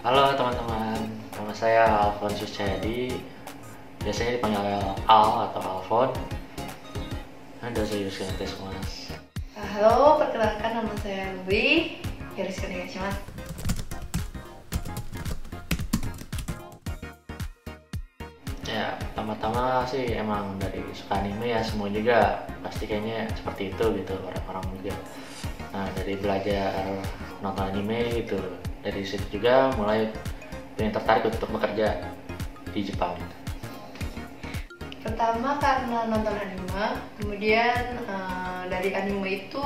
Halo teman-teman, nama saya Alfonsus Cahyadi, biasanya dipanggil Al atau Alfon. Anda serius kan tes mas? Halo, perkenalkan nama saya Ruby. Yoroshiku onegaishimasu. Ya, pertama-tama sih emang dari suka anime ya, semua juga pasti kayaknya seperti itu gitu orang-orang juga. Nah, dari belajar nonton anime gitu, dari situ juga mulai punya tertarik untuk bekerja di Jepang. Pertama karena nonton anime, kemudian dari anime itu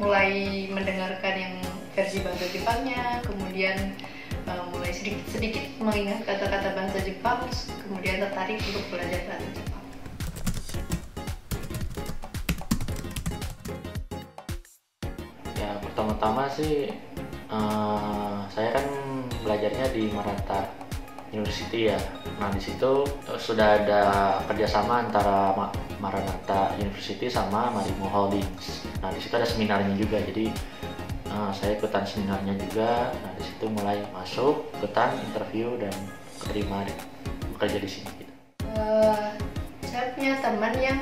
mulai mendengarkan yang versi bahasa Jepangnya, kemudian mulai sedikit-sedikit mengingat kata-kata bahasa Jepang, kemudian tertarik untuk belajar bahasa Jepang. Ya, pertama-tama sih saya kan belajarnya di Maranatha University ya. Nah, di situ sudah ada kerjasama antara Maranatha University sama Marimo Holdings. Nah, di situ ada seminarnya juga. Jadi saya ikutan seminarnya juga. Nah, di situ mulai masuk, ikutan interview dan keterima bekerja di sini. Gitu. Saya punya teman yang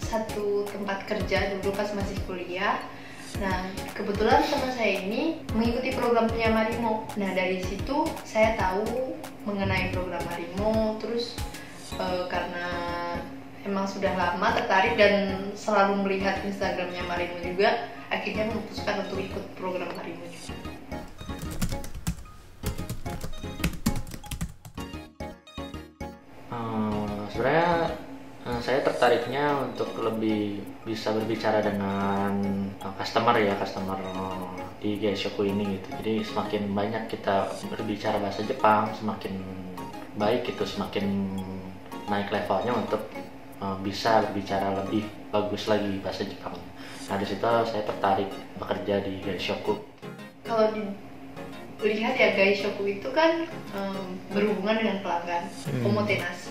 satu tempat kerja dulu pas masih kuliah. Nah, kebetulan teman saya ini mengikuti programnya Marimo. Nah, dari situ saya tahu mengenai program Marimo. Terus karena emang sudah lama tertarik dan selalu melihat Instagramnya Marimo juga, akhirnya memutuskan untuk ikut program Marimo juga. Sebenarnya saya tertariknya untuk lebih bisa berbicara dengan customer di Gaishoku ini gitu. Jadi semakin banyak kita berbicara bahasa Jepang, semakin baik gitu, semakin naik levelnya untuk bisa berbicara lebih bagus lagi bahasa Jepang. Nah, di situ saya tertarik bekerja di Gaishoku. Kalau dilihat ya, Gaishoku itu kan berhubungan dengan pelanggan, omotenashi.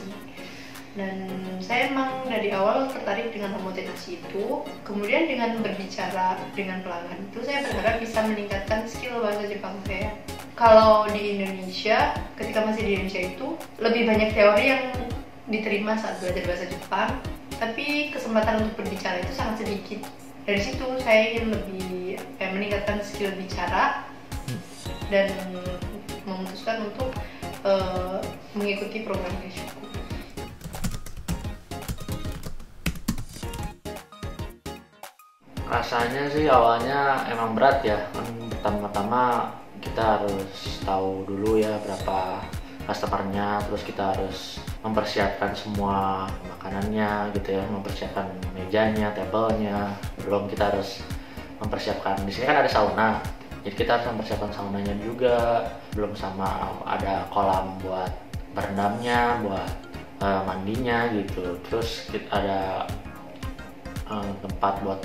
Dan saya emang dari awal tertarik dengan omotenashi itu. Kemudian dengan berbicara dengan pelanggan itu saya berharap bisa meningkatkan skill bahasa Jepang saya. Kalau di Indonesia, ketika masih di Indonesia itu lebih banyak teori yang diterima saat belajar bahasa Jepang, tapi kesempatan untuk berbicara itu sangat sedikit. Dari situ saya ingin lebih meningkatkan skill bicara dan memutuskan untuk mengikuti program Gaishoku. Rasanya sih awalnya emang berat ya, kan pertama-tama kita harus tahu dulu ya berapa customernya, terus kita harus mempersiapkan semua makanannya gitu ya, mempersiapkan mejanya, tablenya, belum kita harus mempersiapkan, di sini kan ada sauna, jadi kita harus mempersiapkan saunanya juga, belum sama ada kolam buat berendamnya, buat mandinya gitu, terus kita ada tempat buat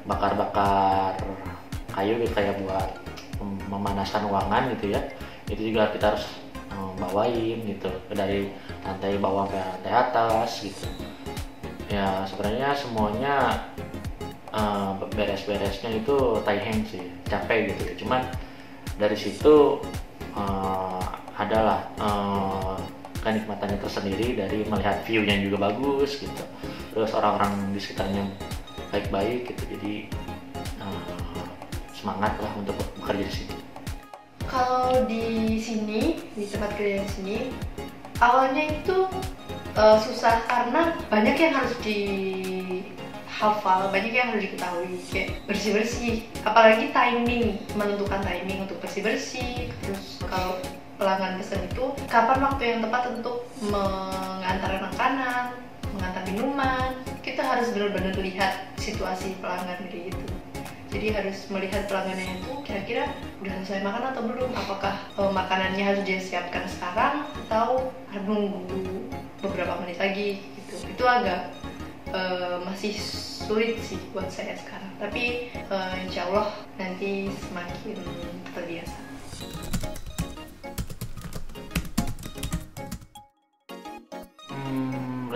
bakar-bakar kayu gitu kayak buat memanaskan ruangan gitu ya. Itu juga kita harus bawain gitu dari lantai bawah ke lantai atas gitu. Ya sebenarnya semuanya beres-beresnya itu taiheng sih, capek gitu. Cuman dari situ adalah kenikmatannya tersendiri dari melihat view-nya juga bagus gitu. Terus orang-orang di sekitarnya baik-baik gitu, jadi semangat lah untuk bekerja di sini. Kalau di sini, di tempat kerja di sini, awalnya itu susah karena banyak yang harus dihafal, banyak yang harus diketahui, kayak bersih-bersih, apalagi timing, menentukan timing untuk bersih-bersih. Terus kalau pelanggan pesan itu kapan waktu yang tepat untuk mengantar makanan, mengantar minuman, kita harus benar-benar lihat situasi pelanggan gitu. Jadi harus melihat pelanggannya itu kira-kira udah selesai makan atau belum, apakah makanannya harus dia siapkan sekarang atau harus nunggu beberapa menit lagi gitu. Itu agak masih sulit sih buat saya sekarang, tapi insya Allah nanti semakin terbiasa.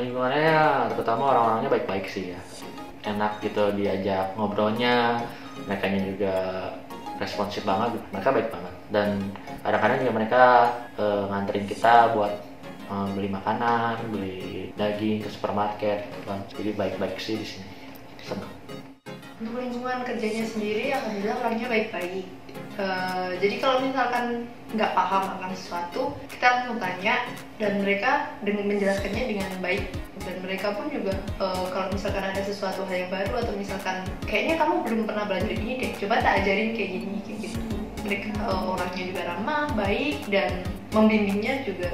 Lingkungannya ya, terutama orang-orangnya baik-baik sih ya, enak gitu diajak ngobrolnya, mereka juga responsif banget, mereka baik banget. Dan kadang-kadang juga mereka nganterin kita buat beli makanan, beli daging ke supermarket gitu kan. Jadi baik-baik sih di sini, senang. Untuk lingkungan kerjanya sendiri, alhamdulillah orangnya baik-baik. Jadi kalau misalkan nggak paham akan sesuatu, kita langsung tanya dan mereka menjelaskannya dengan baik. Dan mereka pun juga kalau misalkan ada sesuatu hal yang baru atau misalkan kayaknya kamu belum pernah belajar ini deh, coba tak ajarin kayak gini kayak gitu. Mereka orangnya juga ramah, baik, dan membimbingnya juga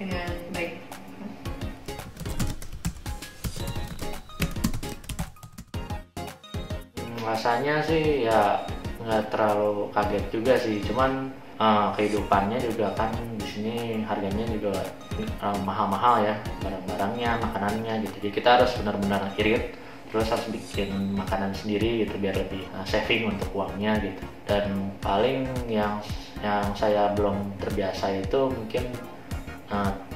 dengan baik. Rasanya sih ya nggak terlalu kaget juga sih, cuman kehidupannya juga kan di sini harganya juga mahal-mahal ya, barang-barangnya, makanannya gitu. Jadi kita harus benar-benar irit, terus harus bikin makanan sendiri gitu biar lebih saving untuk uangnya gitu. Dan paling yang saya belum terbiasa itu mungkin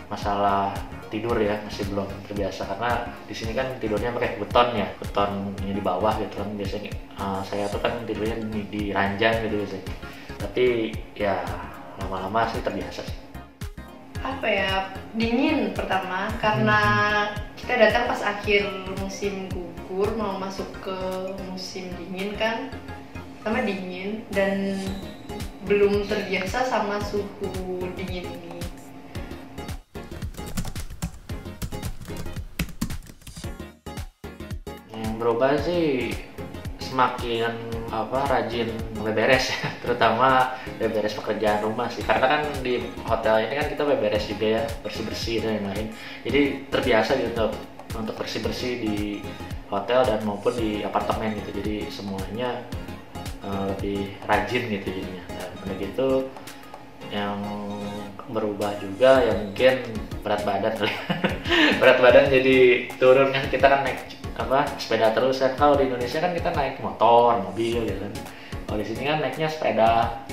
masalah tidur ya, masih belum terbiasa karena di sini kan tidurnya pakai beton ya, betonnya di bawah gitu kan. Biasanya saya tuh kan tidurnya di ranjang gitu biasanya, tapi ya lama-lama sih terbiasa sih. Apa ya, dingin pertama karena kita datang pas akhir musim gugur mau masuk ke musim dingin kan, sama dingin dan belum terbiasa sama suhu dingin ini. Berubah sih semakin rajin beberes ya, terutama beberes pekerjaan rumah sih, karena kan di hotel ini kan kita beberes juga ya, bersih-bersih dan lain-lain. Jadi terbiasa gitu untuk bersih-bersih di hotel dan maupun di apartemen gitu. Jadi semuanya lebih rajin gitu jadinya. Dan udah gitu yang berubah juga ya mungkin berat badan kali. Berat badan jadi turun kan, kita kan naik sepeda terus kan. Kalau di Indonesia kan kita naik motor, mobil gitu kan. Kalau di sini kan naiknya sepeda,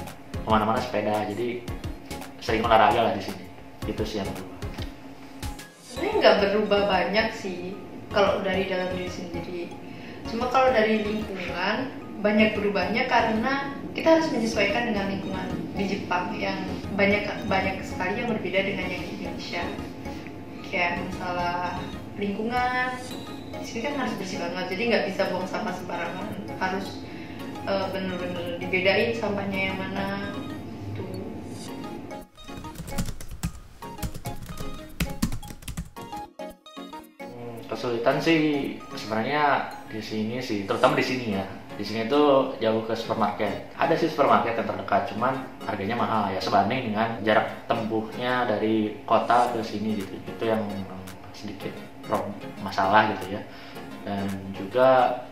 kemana-mana sepeda, jadi sering olahraga lah di sini. Itu sih yang berubah. Sebenarnya nggak berubah banyak sih kalau dari dalam diri sendiri. Cuma kalau dari lingkungan banyak berubahnya karena kita harus menyesuaikan dengan lingkungan di Jepang yang banyak sekali yang berbeda dengan yang di Indonesia. Kayak masalah lingkungan, di sini kan harus bersih banget, jadi nggak bisa buang sampah sembarangan, harus bener-bener dibedain sampahnya yang mana tuh. Kesulitan sih sebenarnya di sini sih, terutama di sini ya. Di sini tuh jauh ke supermarket. Ada sih supermarket yang terdekat, cuman harganya mahal ya sebanding dengan jarak tempuhnya dari kota ke sini gitu. Itu yang sedikit masalah gitu ya. Dan juga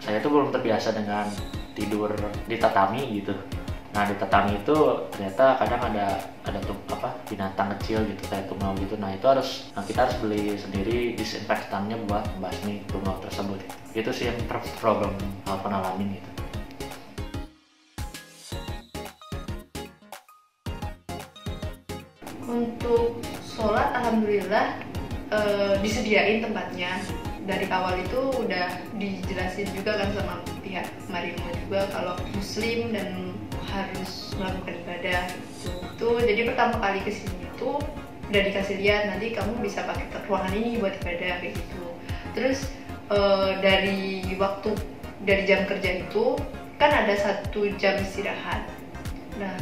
saya tuh belum terbiasa dengan tidur di tatami gitu. Nah di tatami itu ternyata kadang ada binatang kecil gitu kayak tungau gitu. Nah itu kita harus beli sendiri disinfektannya buat membasmi tungau tersebut. Itu sih yang problem penalamin gitu. Untuk sholat alhamdulillah disediain tempatnya. Dari awal itu udah dijelasin juga kan sama pihak Marino juga kalau muslim dan harus melakukan ibadah gitu. Jadi pertama kali kesini tuh udah dikasih lihat nanti kamu bisa pakai ruangan ini buat ibadah kayak gitu. Terus dari jam kerja itu kan ada 1 jam istirahat. Nah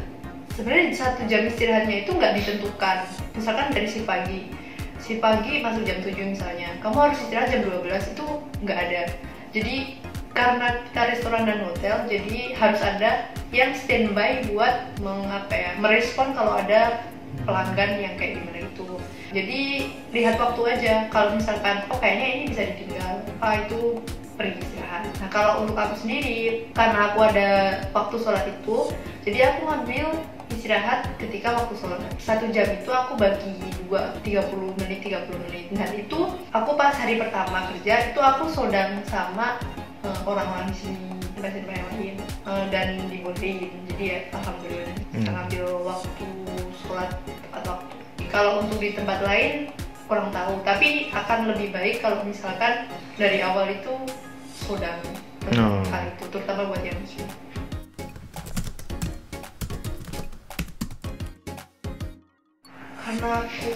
sebenarnya 1 jam istirahatnya itu nggak ditentukan. Misalkan dari si pagi masuk jam 7 misalnya, kamu harus istirahat jam 12, itu nggak ada. Jadi karena kita restoran dan hotel, jadi harus ada yang standby buat merespon kalau ada pelanggan yang kayak gimana itu. Jadi lihat waktu aja, kalau misalkan kayaknya ini bisa ditinggal, itu pergi istirahat. Nah kalau untuk aku sendiri, karena aku ada waktu sholat itu, jadi aku ngambil istirahat ketika waktu sholat. 1 jam itu aku bagi 30 menit. Dan itu aku pas hari pertama kerja, itu aku sodang sama orang-orang di sini, pasien yang lain, dan dibolehin. Jadi ya alhamdulillah kita ngambil waktu sholat tepat waktu. Kalau untuk di tempat lain kurang tahu, tapi akan lebih baik kalau misalkan dari awal itu sodang hal itu, terutama buat yang muslim. karena aku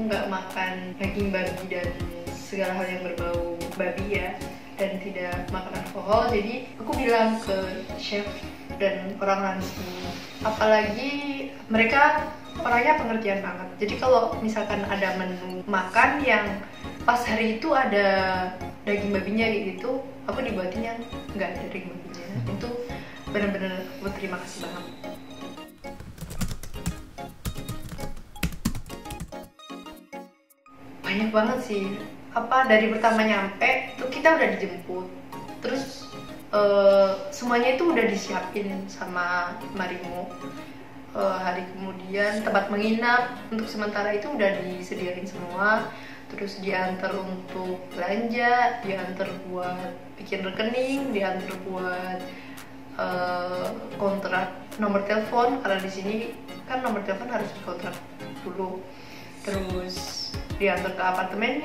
nggak makan daging babi dan segala hal yang berbau babi ya, dan tidak makan alkohol, jadi aku bilang ke chef dan orang-orang sini, apalagi mereka orangnya pengertian banget. Jadi kalau misalkan ada menu makan yang pas hari itu ada daging babinya gitu, aku dibuatin yang nggak ada daging babinya. Itu benar-benar aku terima kasih banget. Banyak banget sih. Dari pertama nyampe tuh kita udah dijemput, terus semuanya itu udah disiapin sama Marimo. Hari kemudian tempat menginap untuk sementara itu udah disediain semua, terus diantar untuk belanja, diantar buat bikin rekening, diantar buat kontrak nomor telepon, karena di sini kan nomor telepon harus dikontrak dulu. Terus diantar ke apartemen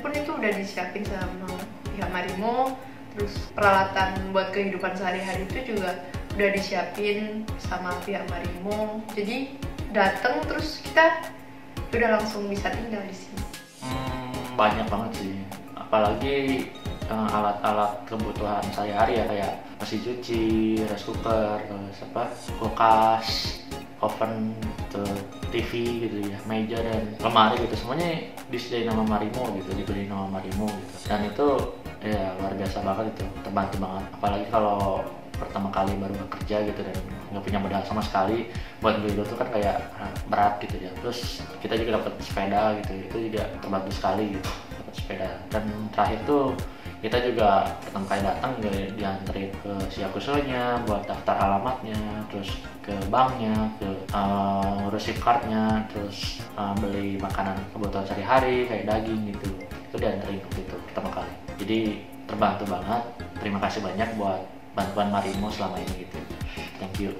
pun itu udah disiapin sama pihak Marimo. Terus peralatan buat kehidupan sehari-hari itu juga udah disiapin sama pihak Marimo. Jadi datang terus kita udah langsung bisa tinggal di sini. Banyak banget sih, apalagi alat-alat kebutuhan sehari-hari ya, kayak mesin cuci, rice cooker, terus kulkas, oven, TV gitu ya, meja dan lemari gitu, semuanya disediain nama Marimo gitu, dibeli nama Marimo gitu. Dan itu ya luar biasa banget, itu terbantu banget, apalagi kalau pertama kali baru bekerja gitu dan nggak punya modal sama sekali buat beli itu kan kayak berat gitu ya. Terus kita juga dapat sepeda gitu, itu juga terbantu sekali gitu, dapat sepeda. Dan terakhir tuh kita juga pertama kali datang juga dianterin ke Siakusonya buat daftar alamatnya, terus ke banknya, ke ngurus SIM cardnya, terus beli makanan kebutuhan sehari-hari kayak daging gitu, itu dianterin waktu itu pertama kali. Jadi terbantu banget, terima kasih banyak buat bantuan Marimo selama ini gitu. Thank you.